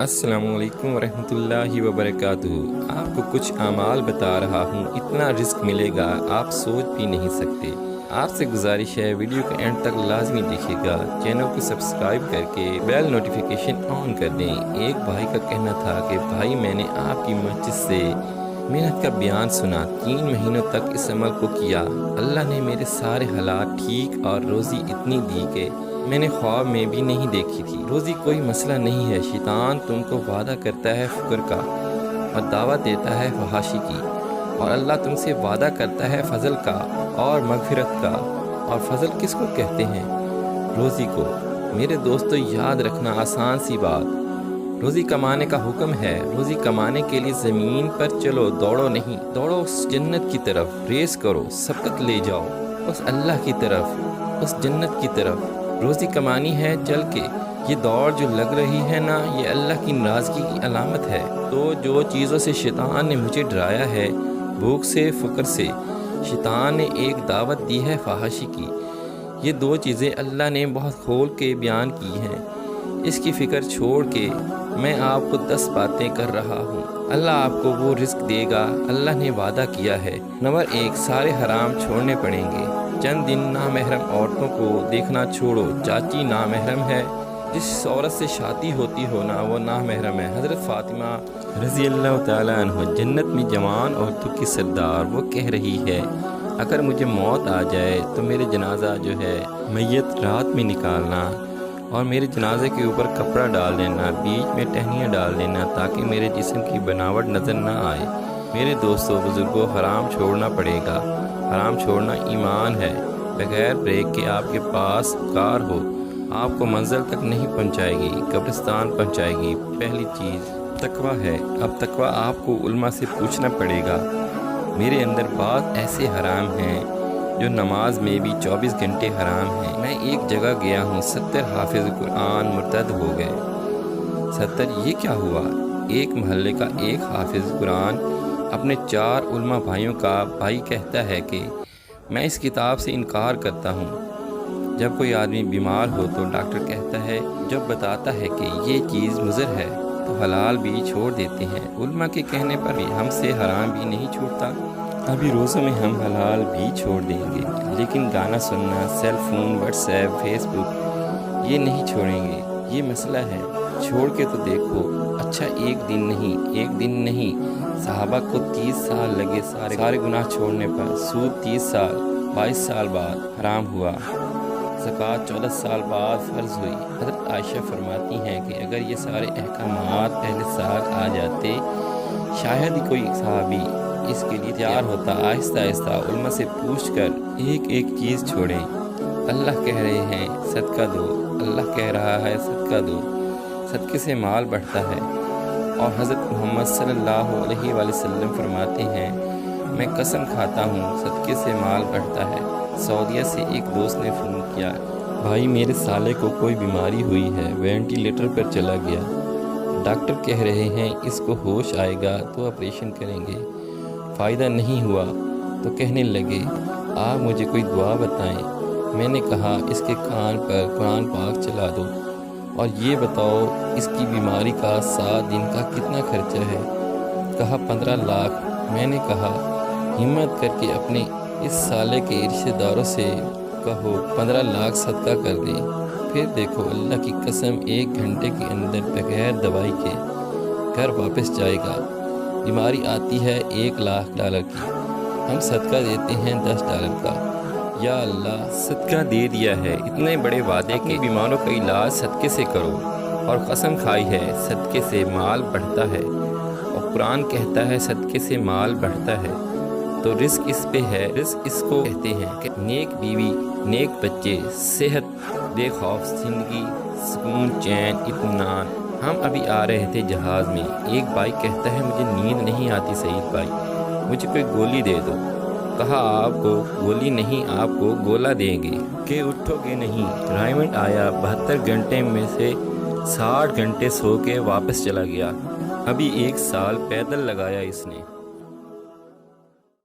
السلام علیکم ورحمۃ اللہ وبرکاتہ۔ آپ کو کچھ اعمال بتا رہا ہوں، اتنا رزق ملے گا آپ سوچ بھی نہیں سکتے۔ آپ سے گزارش ہے ویڈیو کو اینڈ تک لازمی دیکھیے گا، چینل کو سبسکرائب کر کے بیل نوٹیفیکیشن آن کر دیں۔ ایک بھائی کا کہنا تھا کہ بھائی میں نے آپ کی مسجد سے محنت کا بیان سنا، 3 مہینوں تک اس عمل کو کیا، اللہ نے میرے سارے حالات ٹھیک اور روزی اتنی دی کہ میں نے خواب میں بھی نہیں دیکھی تھی۔ روزی کوئی مسئلہ نہیں ہے، شیطان تم کو وعدہ کرتا ہے فقر کا اور دعوت دیتا ہے فحاشی کی، اور اللہ تم سے وعدہ کرتا ہے فضل کا اور مغفرت کا۔ اور فضل کس کو کہتے ہیں؟ روزی کو۔ میرے دوستو یاد رکھنا آسان سی بات، روزی کمانے کا حکم ہے۔ روزی کمانے کے لیے زمین پر چلو، دوڑو نہیں، دوڑو اس جنت کی طرف، ریس کرو، سبقت لے جاؤ اس اللہ کی طرف، اس جنت کی طرف۔ روزی کمانی ہے چل کے، یہ دوڑ جو لگ رہی ہے نا، یہ اللہ کی ناراضگی کی علامت ہے۔ تو جو چیزوں سے شیطان نے مجھے ڈرایا ہے، بھوک سے، فقر سے، شیطان نے ایک دعوت دی ہے فحاشی کی۔ یہ 2 چیزیں اللہ نے بہت کھول کے بیان کی ہیں۔ اس کی فکر چھوڑ کے میں آپ کو 10 باتیں کر رہا ہوں۔ اللہ آپ کو وہ رزق دے گا، اللہ نے وعدہ کیا ہے۔ نمبر 1، سارے حرام چھوڑنے پڑیں گے۔ چند دن نامحرم عورتوں کو دیکھنا چھوڑو۔ چاچی نامحرم ہے، جس عورت سے شادی ہوتی ہو نا، وہ نامحرم ہے۔ حضرت فاطمہ رضی اللہ تعالیٰ عنہ جنت میں جوان عورتوں کی سردار، وہ کہہ رہی ہے اگر مجھے موت آ جائے تو میرے جنازہ جو ہے میت رات میں نکالنا، اور میرے جنازے کے اوپر کپڑا ڈال دینا، بیچ میں ٹہنیاں ڈال دینا تاکہ میرے جسم کی بناوٹ نظر نہ آئے۔ میرے دوستو بزرگوں، حرام چھوڑنا پڑے گا۔ حرام چھوڑنا ایمان ہے۔ بغیر بریک کے آپ کے پاس کار ہو، آپ کو منزل تک نہیں پہنچائے گی، قبرستان پہنچائے گی۔ پہلی چیز تقویٰ ہے۔ اب تقویٰ آپ کو علماء سے پوچھنا پڑے گا۔ میرے اندر بعض ایسے حرام ہیں جو نماز میں بھی 24 گھنٹے حرام ہیں۔ میں ایک جگہ گیا ہوں، 70 حافظ قرآن مرتد ہو گئے۔ 70 یہ کیا ہوا؟ ایک محلے کا ایک حافظ قرآن اپنے 4 علماء بھائیوں کا بھائی کہتا ہے کہ میں اس کتاب سے انکار کرتا ہوں۔ جب کوئی آدمی بیمار ہو تو ڈاکٹر کہتا ہے، جب بتاتا ہے کہ یہ چیز مضر ہے تو حلال بھی چھوڑ دیتے ہیں۔ علماء کے کہنے پر بھی ہم سے حرام بھی نہیں چھوڑتا۔ ابھی روزوں میں ہم حلال بھی چھوڑ دیں گے، لیکن گانا سننا، cell phone, WhatsApp, Facebook, یہ نہیں چھوڑیں گے۔ یہ مسئلہ ہے، چھوڑ کے تو دیکھو۔ اچھا ایک دن نہیں، صحابہ کو 30 سال لگے سارے گناہ چھوڑنے پر۔ سود 30 سال، 22 سال بعد حرام ہوا۔ زکوٰۃ 14 سال بعد فرض ہوئی۔ حضرت عائشہ فرماتی ہیں کہ اگر یہ سارے احکامات پہلے سال آ جاتے، شاید ہی کوئی صحابی اس کے لیے تیار ہوتا۔ آہستہ آہستہ علماء سے پوچھ کر ایک ایک چیز چھوڑیں۔ اللہ کہہ رہے ہیں صدقہ دو، اللہ کہہ رہا ہے صدقہ دو، صدقے سے مال بڑھتا ہے۔ اور حضرت محمد صلی اللہ علیہ وآلہ وسلم فرماتے ہیں میں قسم کھاتا ہوں صدقے سے مال بڑھتا ہے۔ سعودیہ سے ایک دوست نے فون کیا، بھائی میرے سالے کو کوئی بیماری ہوئی ہے، وینٹیلیٹر پر چلا گیا، ڈاکٹر کہہ رہے ہیں اس کو ہوش آئے گا تو آپریشن کریں گے، فائدہ نہیں ہوا تو کہنے لگے آپ مجھے کوئی دعا بتائیں۔ میں نے کہا اس کے کان پر قرآن پاک چلا دو، اور یہ بتاؤ اس کی بیماری کا 7 دن کا کتنا خرچہ ہے؟ کہا 15 لاکھ۔ میں نے کہا ہمت کر کے اپنے اس سالے کے رشتہ داروں سے کہو 15 لاکھ صدقہ کر دیں، پھر دیکھو اللہ کی قسم 1 گھنٹے کے اندر بغیر دوائی کے گھر واپس جائے گا۔ بیماری آتی ہے $1 لاکھ کی، ہم صدقہ دیتے ہیں $10 کا۔ یا اللہ صدقہ دے دیا ہے، اتنے بڑے وعدے کے بیماروں کا علاج صدقے سے کرو، اور قسم کھائی ہے صدقے سے مال بڑھتا ہے، اور قرآن کہتا ہے صدقے سے مال بڑھتا ہے۔ تو رزق اس پہ ہے۔ رزق اس کو کہتے ہیں کہ نیک بیوی، نیک بچے، صحت، بے خوف زندگی، سکون، چین، اطمینان۔ ہم ابھی آ رہے تھے جہاز میں، ایک بھائی کہتا ہے مجھے نیند نہیں آتی سعید بھائی، مجھے کوئی گولی دے دو۔ کہا آپ کو گولی نہیں، آپ کو گولا دیں گے کہ اٹھو گے نہیں۔ ڈرائیور آیا، 72 گھنٹے میں سے 60 گھنٹے سو کے واپس چلا گیا۔ ابھی 1 سال پیدل لگایا اس نے۔